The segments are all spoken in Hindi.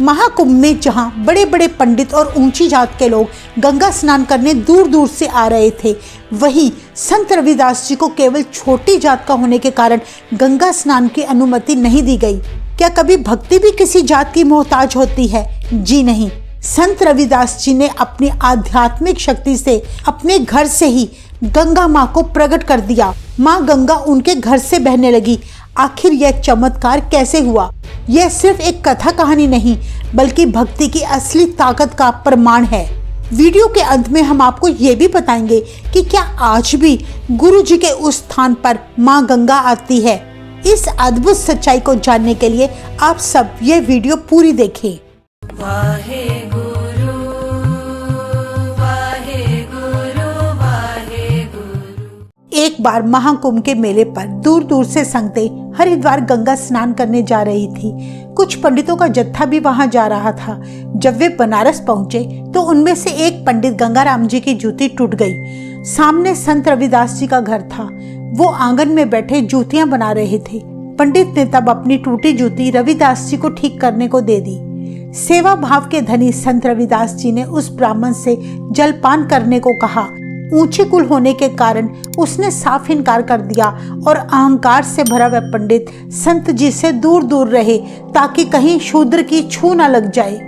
महाकुंभ में जहां बड़े बड़े पंडित और ऊंची जात के लोग गंगा स्नान करने दूर दूर से आ रहे थे, वहीं संत रविदास जी को केवल छोटी जात का होने के कारण गंगा स्नान की अनुमति नहीं दी गई। क्या कभी भक्ति भी किसी जात की मोहताज होती है? जी नहीं। संत रविदास जी ने अपनी आध्यात्मिक शक्ति से अपने घर से ही गंगा माँ को प्रकट कर दिया। माँ गंगा उनके घर से बहने लगी। आखिर यह चमत्कार कैसे हुआ? यह सिर्फ एक कथा कहानी नहीं, बल्कि भक्ति की असली ताकत का प्रमाण है। वीडियो के अंत में हम आपको ये भी बताएंगे कि क्या आज भी गुरु जी के उस स्थान पर माँ गंगा आती है। इस अद्भुत सच्चाई को जानने के लिए आप सब ये वीडियो पूरी देखें। एक बार महाकुंभ के मेले पर दूर दूर से संगतें हरिद्वार गंगा स्नान करने जा रही थी। कुछ पंडितों का जत्था भी वहां जा रहा था। जब वे बनारस पहुंचे तो उनमें से एक पंडित गंगाराम जी की जूती टूट गई। सामने संत रविदास जी का घर था। वो आंगन में बैठे जूतियां बना रहे थे। पंडित ने तब अपनी टूटी जूती रविदास जी को ठीक करने को दे दी। सेवा भाव के धनी संत रविदास जी ने उस ब्राह्मण से जलपान करने को कहा। ऊंचे कुल होने के कारण उसने साफ इनकार कर दिया और अहंकार से भरा वह पंडित संत जी से दूर दूर रहे ताकि कहीं शूद्र की छू न लग जाए।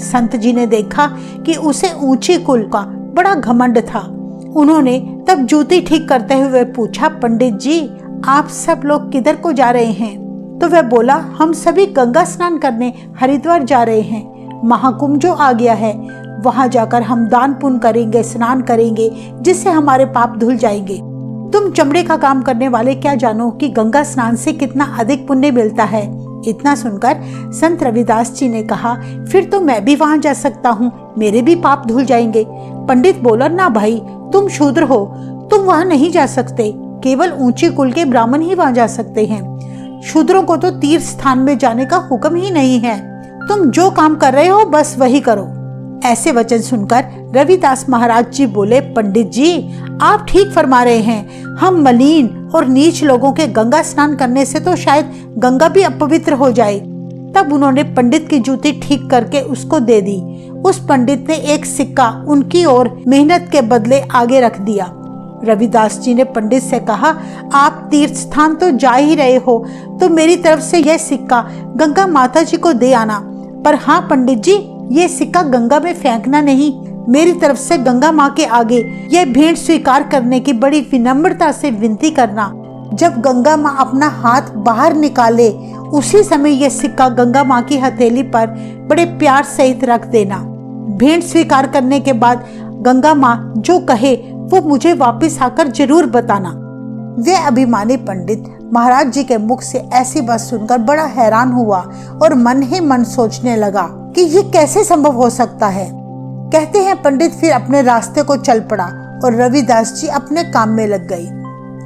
संत जी ने देखा कि उसे ऊंचे कुल का बड़ा घमंड था। उन्होंने तब जूती ठीक करते हुए पूछा, पंडित जी आप सब लोग किधर को जा रहे हैं? तो वह बोला, हम सभी गंगा स्नान करने हरिद्वार जा रहे हैं। महाकुंभ जो आ गया है, वहां जाकर हम दान पुण्य करेंगे, स्नान करेंगे, जिससे हमारे पाप धुल जाएंगे। तुम चमड़े का काम करने वाले क्या जानो कि गंगा स्नान से कितना अधिक पुण्य मिलता है। इतना सुनकर संत रविदास जी ने कहा, फिर तो मैं भी वहां जा सकता हूँ, मेरे भी पाप धुल जाएंगे। पंडित बोला, ना भाई, तुम शूद्र हो, तुम वहां नहीं जा सकते। केवल ऊंचे कुल के ब्राह्मण ही वहां जा सकते हैं। शूद्रों को तो तीर्थ स्थान में जाने का हुक्म ही नहीं है। तुम जो काम कर रहे हो बस वही करो। ऐसे वचन सुनकर रविदास महाराज जी बोले, पंडित जी आप ठीक फरमा रहे हैं। हम मलिन और नीच लोगों के गंगा स्नान करने से तो शायद गंगा भी अपवित्र हो जाए। तब उन्होंने पंडित की जूती ठीक करके उसको दे दी। उस पंडित ने एक सिक्का उनकी ओर मेहनत के बदले आगे रख दिया। रविदास जी ने पंडित से कहा, आप तीर्थ स्थान तो जा ही रहे हो, तो मेरी तरफ से यह सिक्का गंगा माता जी को दे आना। पर हाँ पंडित जी, ये सिक्का गंगा में फेंकना नहीं। मेरी तरफ से गंगा माँ के आगे यह भेंट स्वीकार करने की बड़ी विनम्रता से विनती करना। जब गंगा माँ अपना हाथ बाहर निकाले, उसी समय यह सिक्का गंगा माँ की हथेली पर बड़े प्यार सहित रख देना। भेंट स्वीकार करने के बाद गंगा माँ जो कहे वो मुझे वापस आकर जरूर बताना। वे अभिमानी पंडित महाराज जी के मुख से ऐसी बात सुनकर बड़ा हैरान हुआ और मन ही मन सोचने लगा कि ये कैसे संभव हो सकता है। कहते हैं पंडित फिर अपने रास्ते को चल पड़ा और रविदास जी अपने काम में लग गई।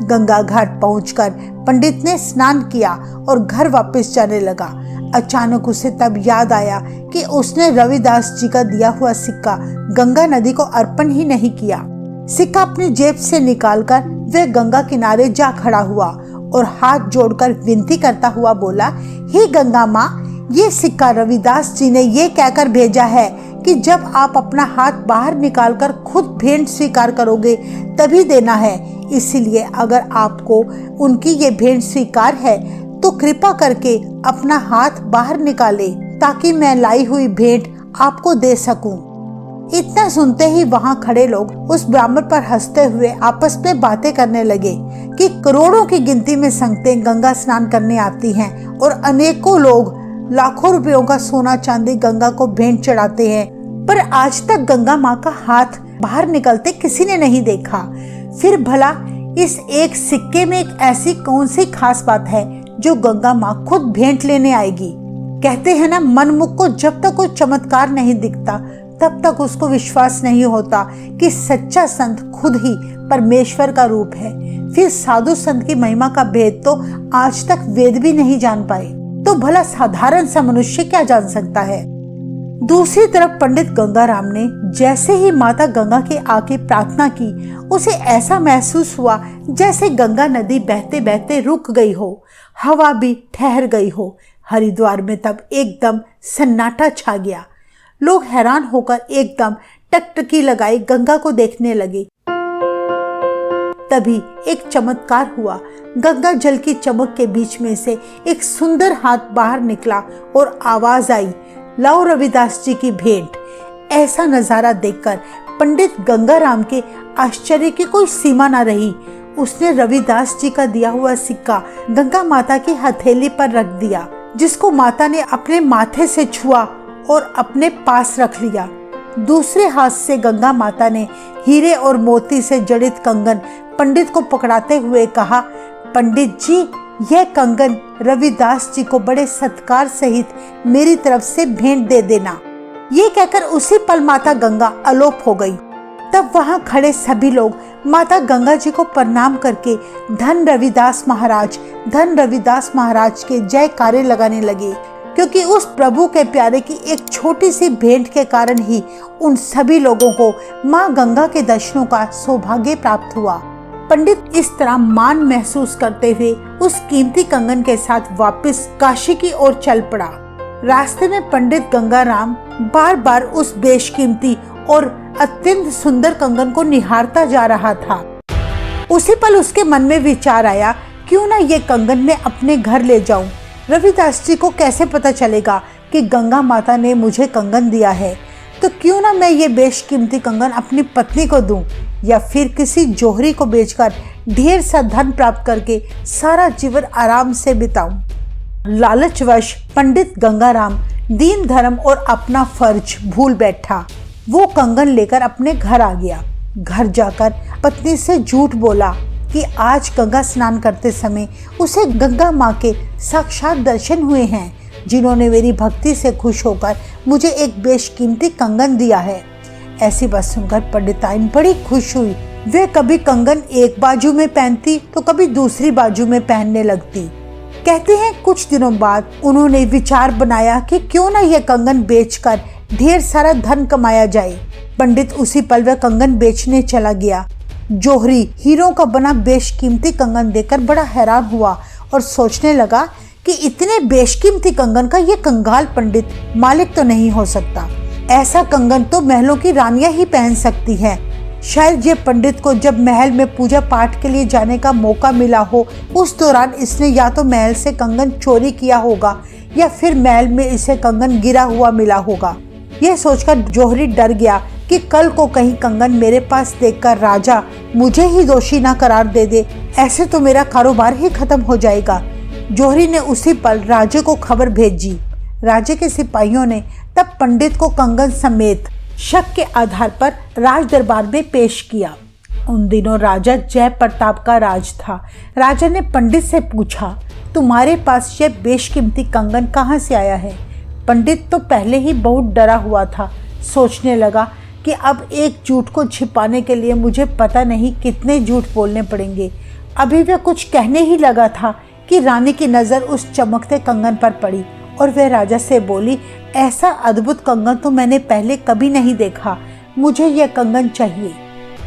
गंगा घाट पहुंचकर पंडित ने स्नान किया और घर वापस जाने लगा। अचानक उसे तब याद आया कि उसने रविदास जी का दिया हुआ सिक्का गंगा नदी को अर्पण ही नहीं किया। सिक्का अपनी जेब से निकालकर वह गंगा किनारे जा खड़ा हुआ और हाथ जोड़कर विनती करता हुआ बोला, हे गंगा माँ, ये सिक्का रविदास जी ने ये कहकर भेजा है कि जब आप अपना हाथ बाहर निकालकर खुद भेंट स्वीकार करोगे तभी देना है। इसीलिए अगर आपको उनकी ये भेंट स्वीकार है तो कृपा करके अपना हाथ बाहर निकाले ताकि मैं लाई हुई भेंट आपको दे सकूं। इतना सुनते ही वहां खड़े लोग उस ब्राह्मण पर हंसते हुए आपस में बातें करने लगे कि करोड़ों की गिनती में संगतें गंगा स्नान करने आती हैं और अनेकों लोग लाखों रुपयों का सोना चांदी गंगा को भेंट चढ़ाते हैं, पर आज तक गंगा माँ का हाथ बाहर निकलते किसी ने नहीं देखा। फिर भला इस एक सिक्के में एक ऐसी कौन सी खास बात है जो गंगा माँ खुद भेंट लेने आएगी। कहते हैं ना, मनमुख को जब तक कोई चमत्कार नहीं दिखता तब तक उसको विश्वास नहीं होता कि सच्चा संत खुद ही परमेश्वर का रूप है। फिर साधु संत की महिमा का भेद तो आज तक वेद भी नहीं जान पाए, तो भला साधारण सा मनुष्य क्या जान सकता है। दूसरी तरफ पंडित गंगाराम ने जैसे ही माता गंगा के आके प्रार्थना की, उसे ऐसा महसूस हुआ जैसे गंगा नदी बहते बहते रुक गई हो, हवा भी ठहर गई हो। हरिद्वार में तब एकदम सन्नाटा छा गया। लोग हैरान होकर एकदम टकटकी लगाए गंगा को देखने लगे। तभी एक चमत्कार हुआ। गंगा जल की चमक के बीच में से एक सुंदर हाथ बाहर निकला और आवाज आई, लाओ रविदास जी की भेंट। ऐसा नजारा देखकर पंडित गंगाराम के आश्चर्य की कोई सीमा न रही। उसने रविदास जी का दिया हुआ सिक्का गंगा माता की हथेली पर रख दिया, जिसको माता ने अपने माथे से छुआ और अपने पास रख लिया। दूसरे हाथ से गंगा माता ने हीरे और मोती से जड़ित कंगन पंडित को पकड़ाते हुए कहा, पंडित जी, यह कंगन रविदास जी को बड़े सत्कार सहित मेरी तरफ से भेंट दे देना। ये कहकर उसी पल माता गंगा अलोप हो गई। तब वहां खड़े सभी लोग माता गंगा जी को प्रणाम करके धन रविदास महाराज, धन रविदास महाराज के जयकारे लगाने लगे, क्योंकि उस प्रभु के प्यारे की एक छोटी सी भेंट के कारण ही उन सभी लोगों को माँ गंगा के दर्शनों का सौभाग्य प्राप्त हुआ। पंडित इस तरह मान महसूस करते हुए उस कीमती कंगन के साथ वापस काशी की ओर चल पड़ा। रास्ते में पंडित गंगाराम बार बार उस बेशकीमती और अत्यंत सुंदर कंगन को निहारता जा रहा था। उसी पल उसके मन में विचार आया, क्यों ना ये कंगन मैं अपने घर ले जाऊं। रविदास जी को कैसे पता चलेगा कि गंगा माता ने मुझे कंगन दिया है, तो क्यों ना मैं ये बेशकीमती कंगन अपनी पत्नी को दूं, या फिर किसी जोहरी को बेचकर ढेर सा धन प्राप्त करके सारा जीवन आराम से बिताऊं। लालचवश पंडित गंगाराम दीन धर्म और अपना फर्ज भूल बैठा। वो कंगन लेकर अपने घर आ गया। घर जाकर पत्नी से झूठ बोला कि आज गंगा स्नान करते समय उसे गंगा माँ के साक्षात दर्शन हुए हैं, जिन्होंने मेरी भक्ति से खुश होकर मुझे एक बेशकीमती कंगन दिया है। ऐसी बात सुनकर पंडिताइन बड़ी खुश हुई। वे कभी कंगन एक बाजू में पहनती तो कभी दूसरी बाजू में पहनने लगती। कहते हैं कुछ दिनों बाद उन्होंने विचार बनाया कि क्यों ना यह कंगन बेचकर ढेर सारा धन कमाया जाए। पंडित उसी पल वह कंगन बेचने चला गया। जोहरी हीरों का बना बेशकीमती कंगन देखकर बड़ा हैरान हुआ और सोचने लगा कि इतने बेशकीमती कंगन का ये कंगाल पंडित मालिक तो नहीं हो सकता। ऐसा कंगन तो महलों की रानियां ही पहन सकती हैं। शायद ये पंडित को जब महल में पूजा पाठ के लिए जाने का मौका मिला हो, उस दौरान इसने या तो महल से कंगन चोरी किया होगा या फिर महल में इसे कंगन गिरा हुआ मिला होगा। यह सोचकर जोहरी डर गया कि कल को कहीं कंगन मेरे पास देखकर राजा मुझे ही दोषी ना करार दे दे, ऐसे तो मेरा कारोबार ही खत्म हो जाएगा। जोहरी ने उसी पल राजे को खबर भेजी। राजे के सिपाहियों ने तब पंडित को कंगन समेत शक के आधार पर राज दरबार में पेश किया। उन दिनों राजा जय प्रताप का राज था। राजा ने पंडित से पूछा, तुम्हारे पास यह बेशकीमती कंगन कहाँ से आया है? पंडित तो पहले ही बहुत डरा हुआ था। सोचने लगा कि अब एक झूठ को छिपाने के लिए मुझे पता नहीं कितने झूठ बोलने पड़ेंगे। अभी वह कुछ कहने ही लगा था कि रानी की नज़र उस चमकते कंगन पर पड़ी और वह राजा से बोली, ऐसा अद्भुत कंगन तो मैंने पहले कभी नहीं देखा, मुझे यह कंगन चाहिए।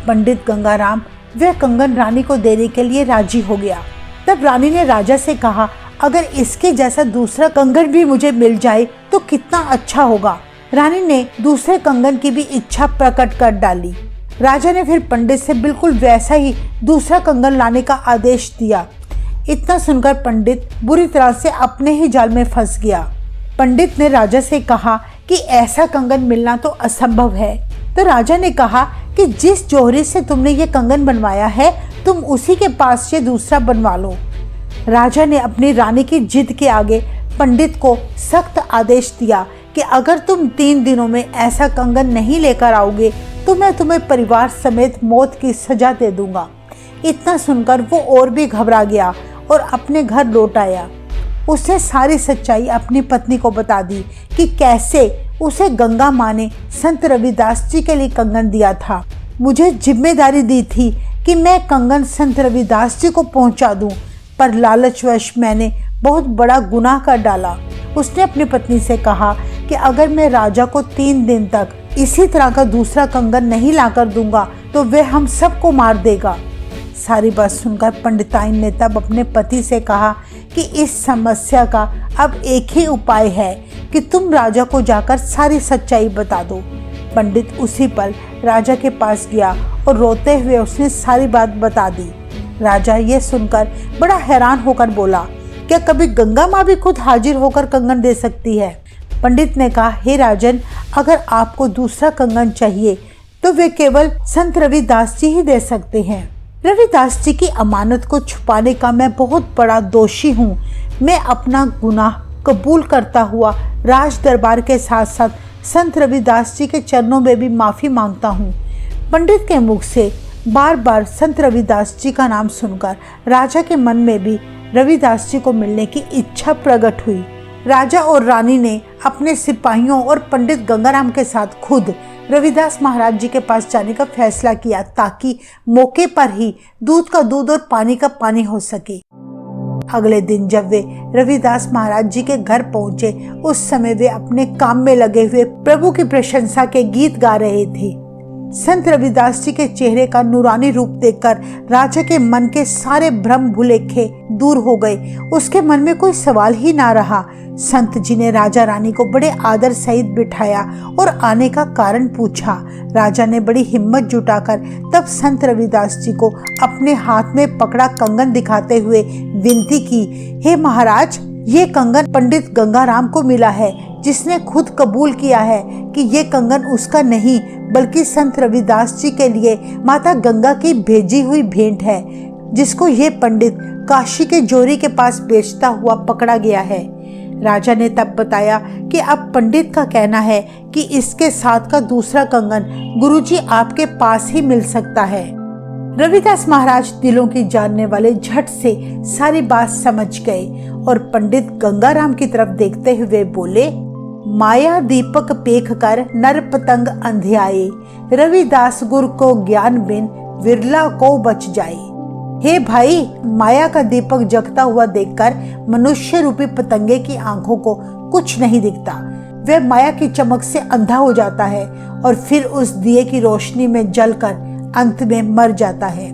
पंडित गंगाराम वह कंगन रानी को देने के लिए राजी हो गया। तब रानी ने राजा से कहा, अगर इसके जैसा दूसरा कंगन भी मुझे मिल जाए तो कितना अच्छा होगा। रानी ने दूसरे कंगन की भी इच्छा प्रकट कर डाली। राजा ने फिर पंडित से बिल्कुल वैसा ही दूसरा कंगन लाने का आदेश दिया। इतना सुनकर पंडित बुरी तरह से अपने ही जाल में फंस गया। पंडित ने राजा से कहा कि ऐसा कंगन मिलना तो असंभव है। तो राजा ने कहा कि जिस जोहरी से तुमने ये कंगन बनवाया है, तुम उसी के पास से दूसरा बनवा लो। राजा ने अपनी रानी की जिद के आगे पंडित को सख्त आदेश दिया कि अगर तुम 3 दिनों में ऐसा कंगन नहीं लेकर आओगे तो मैं तुम्हें परिवार समेत मौत की सजा दे दूंगा। इतना सुनकर वो और भी घबरा गया और अपने घर लौट आया। उसने सारी सच्चाई अपनी पत्नी को बता दी कि कैसे उसे गंगा माँ ने संत रविदास जी के लिए कंगन दिया था। मुझे जिम्मेदारी दी थी कि मैं कंगन संत रविदास जी को पहुंचा दूं, पर लालचवश मैंने बहुत बड़ा गुनाह कर डाला। उसने अपनी पत्नी से कहा कि अगर मैं राजा को 3 दिन तक इसी तरह का दूसरा कंगन नहीं लाकर दूंगा तो वह हम सबको मार देगा। सारी बात सुनकर पंडिताइन ने तब अपने पति से कहा कि इस समस्या का अब एक ही उपाय है कि तुम राजा को जाकर सारी सच्चाई बता दो। पंडित उसी पल राजा के पास गया और रोते हुए उसने सारी बात बता दी। राजा ये सुनकर बड़ा हैरान होकर बोला, क्या कभी गंगा माँ भी खुद हाजिर होकर कंगन दे सकती है? पंडित ने कहा, हे राजन, अगर आपको दूसरा कंगन चाहिए तो वे केवल संत रविदास जी ही दे सकते हैं। रविदास जी की अमानत को छुपाने का मैं बहुत बड़ा दोषी हूँ। मैं अपना गुनाह कबूल करता हुआ राज दरबार के साथ साथ संत रविदास जी के चरणों में भी माफ़ी मांगता हूँ। पंडित के मुख से बार बार संत रविदास जी का नाम सुनकर राजा के मन में भी रविदास जी को मिलने की इच्छा प्रकट हुई। राजा और रानी ने अपने सिपाहियों और पंडित गंगाराम के साथ खुद रविदास महाराज जी के पास जाने का फैसला किया ताकि मौके पर ही दूध का दूध और पानी का पानी हो सके। अगले दिन जब वे रविदास महाराज जी के घर पहुंचे, उस समय वे अपने काम में लगे हुए प्रभु की प्रशंसा के गीत गा रहे थे। संत रविदास जी के चेहरे का नूरानी रूप देखकर राजा के मन के सारे भ्रम भुलेखे दूर हो गए। उसके मन में कोई सवाल ही ना रहा। संत जी ने राजा रानी को बड़े आदर सहित बिठाया और आने का कारण पूछा। राजा ने बड़ी हिम्मत जुटाकर तब संत रविदास जी को अपने हाथ में पकड़ा कंगन दिखाते हुए विनती की, हे महाराज, ये कंगन पंडित गंगाराम को मिला है, जिसने खुद कबूल किया है कि ये कंगन उसका नहीं बल्कि संत रविदास जी के लिए माता गंगा की भेजी हुई भेंट है, जिसको ये पंडित काशी के जोरी के पास बेचता हुआ पकड़ा गया है। राजा ने तब बताया कि अब पंडित का कहना है कि इसके साथ का दूसरा कंगन गुरुजी आपके पास ही मिल सकता है। रविदास महाराज दिलों की जानने वाले झट से सारी बात समझ गए और पंडित गंगाराम की तरफ देखते हुए बोले, माया दीपक पेख कर नर पतंग अंधियाए, रविदास गुरु को ज्ञान बिन विरला को बच जाए। हे भाई, माया का दीपक जगता हुआ देखकर मनुष्य रूपी पतंगे की आंखों को कुछ नहीं दिखता। वह माया की चमक से अंधा हो जाता है और फिर उस दिए की रोशनी में जलकर अंत में मर जाता है।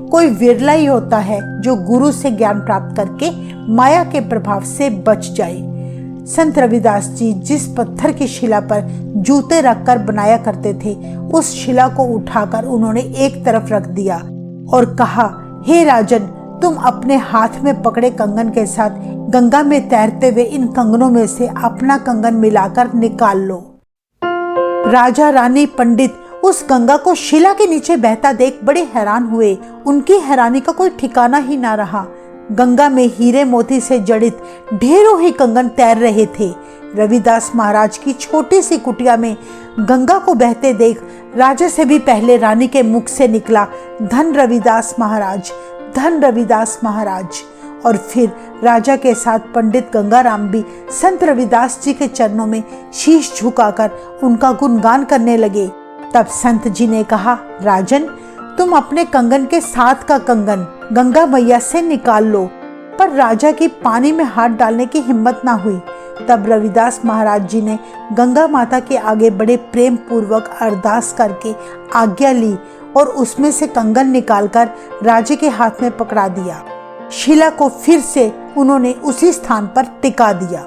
कोई विरला ही होता है जो गुरु से ज्ञान प्राप्त करके माया के प्रभाव से बच जाए। संत रविदास जी जिस पत्थर की शिला पर जूते रखकर बनाया करते थे, उस शिला को उठाकर उन्होंने एक तरफ रख दिया और कहा, हे राजन, तुम अपने हाथ में पकड़े कंगन के साथ गंगा में तैरते हुए इन कंगनों में से अपना कंगन मिलाकर निकाल लो। राजा रानी पंडित उस गंगा को शिला के नीचे बहता देख बड़े हैरान हुए। उनकी हैरानी का कोई ठिकाना ही ना रहा। गंगा में हीरे मोती से जड़ित ढेरों ही कंगन तैर रहे थे। रविदास महाराज की छोटी सी कुटिया में गंगा को बहते देख राजा से भी पहले रानी के मुख से निकला, धन रविदास महाराज, धन रविदास महाराज। और फिर राजा के साथ पंडित गंगाराम भी संत रविदास जी के चरणों में शीश झुकाकर उनका गुणगान करने लगे। तब संत जी ने कहा, राजन, तुम अपने कंगन के साथ का कंगन गंगा मैया से निकाल लो। पर राजा की पानी में हाथ डालने की हिम्मत ना हुई। तब रविदास महाराज जी ने गंगा माता के आगे बड़े प्रेम पूर्वक अरदास करके आज्ञा ली और उसमें से कंगन निकालकर राजे के हाथ में पकड़ा दिया। शिला को फिर से उन्होंने उसी स्थान पर टिका दिया।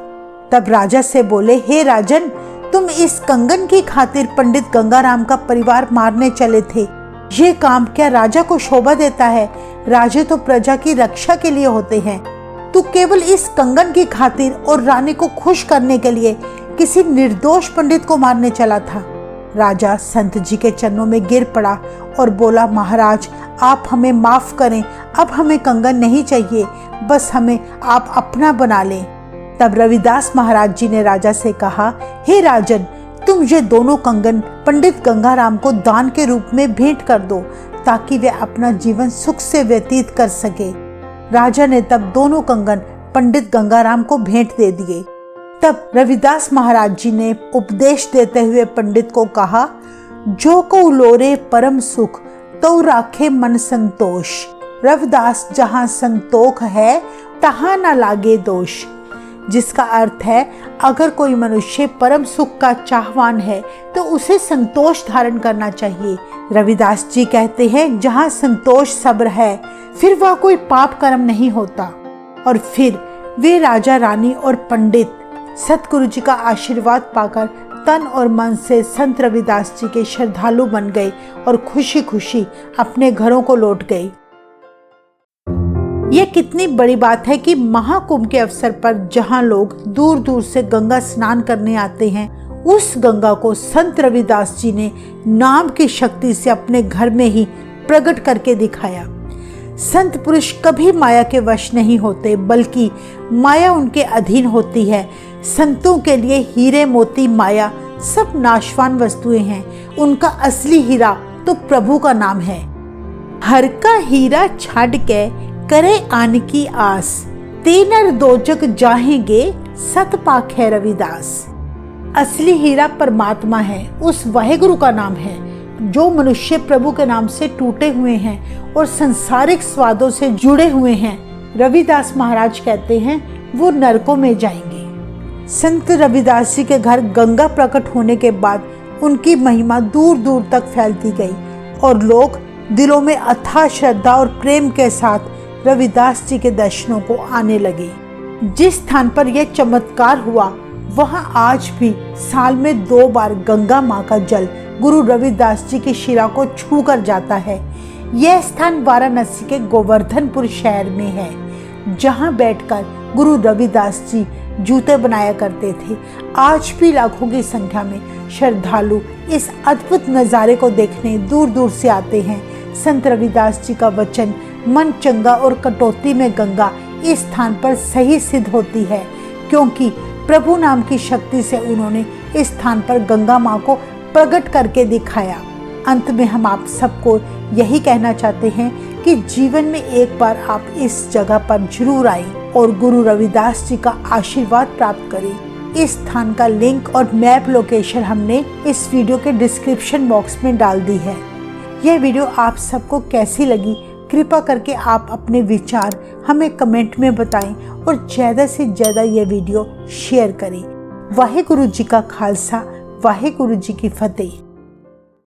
तब राजा से बोले, हे राजन, तुम इस कंगन की खातिर पंडित गंगाराम का परिवार मारने चले थे। ये काम क्या राजा को शोभा देता है? राजे तो प्रजा की रक्षा के लिए होते हैं। तू केवल इस कंगन की खातिर और रानी को खुश करने के लिए किसी निर्दोष पंडित को मारने चला था। राजा संत जी के चरणों में गिर पड़ा और बोला, महाराज, आप हमें माफ करें, अब हमें कंगन नहीं चाहिए, बस हमें आप अपना बना लें। तब रविदास महाराज जी ने राजा से कहा, हे राजन, तुम ये दोनों कंगन पंडित गंगाराम को दान के रूप में भेंट कर दो ताकि वे अपना जीवन सुख से व्यतीत कर सके। राजा ने तब दोनों कंगन पंडित गंगाराम को भेंट दे दिए। तब रविदास महाराज जी ने उपदेश देते हुए पंडित को कहा, जो को लोरे परम सुख तो राखे मन संतोष, रविदास जहाँ संतोख है तहाँ न लागे दोष। जिसका अर्थ है, अगर कोई मनुष्य परम सुख का चाहवान है तो उसे संतोष धारण करना चाहिए। रविदास जी कहते हैं, जहाँ संतोष सब्र है फिर वह कोई पाप कर्म नहीं होता। और फिर वे राजा रानी और पंडित सतगुरु जी का आशीर्वाद पाकर तन और मन से संत रविदास जी के श्रद्धालु बन गए और खुशी खुशी अपने घरों को लौट गए। यह कितनी बड़ी बात है कि महाकुंभ के अवसर पर जहां लोग दूर दूर से गंगा स्नान करने आते हैं, उस गंगा को संत रविदास जी ने नाम की शक्ति से अपने घर में ही प्रकट करके दिखाया। संत पुरुष कभी माया के वश नहीं होते, बल्कि माया उनके अधीन होती है। संतों के लिए हीरे मोती माया सब नाशवान वस्तुएं हैं। उनका असली हीरा तो प्रभु का नाम है। हर का हीरा छाड़ के करे आन की आस, तेनर दो जग जाहेंगे सत पाखे रविदास। असली हीरा परमात्मा है, उस वाहेगुरु का नाम है। जो मनुष्य प्रभु के नाम से टूटे हुए हैं और संसारिक स्वादों से जुड़े हुए हैं, रविदास महाराज कहते हैं वो नरकों में जाएंगे। संत रविदास जी के घर गंगा प्रकट होने के बाद उनकी महिमा दूर दूर तक फैलती गई और लोग दिलों में अथाह श्रद्धा और प्रेम के साथ रविदास जी के दर्शनों को आने लगे। जिस स्थान पर यह चमत्कार हुआ, वहां आज भी साल में 2 बार गंगा माँ का जल गुरु रविदास जी की शिरा को छू कर जाता है। यह स्थान वाराणसी के गोवर्धनपुर शहर में है, जहां बैठकर गुरु रविदास जी जूते बनाया करते थे। आज भी लाखों की संख्या में श्रद्धालु इस अद्भुत नज़ारे को देखने दूर दूर से आते हैं। संत रविदास जी का वचन, मन चंगा और कटौती में गंगा, इस स्थान पर सही सिद्ध होती है, क्योंकि प्रभु नाम की शक्ति से उन्होंने इस स्थान पर गंगा माँ को प्रकट करके दिखाया। अंत में हम आप सबको यही कहना चाहते हैं कि जीवन में एक बार आप इस जगह पर जरूर आए और गुरु रविदास जी का आशीर्वाद प्राप्त करें। इस स्थान का लिंक और मैप लोकेशन हमने इस वीडियो के डिस्क्रिप्शन बॉक्स में डाल दी है। यह वीडियो आप सबको कैसी लगी, कृपा करके आप अपने विचार हमें कमेंट में बताएं और ज़्यादा से ज़्यादा ये वीडियो शेयर करें। वाहेगुरु जी का खालसा, वाहेगुरु जी की फतेह।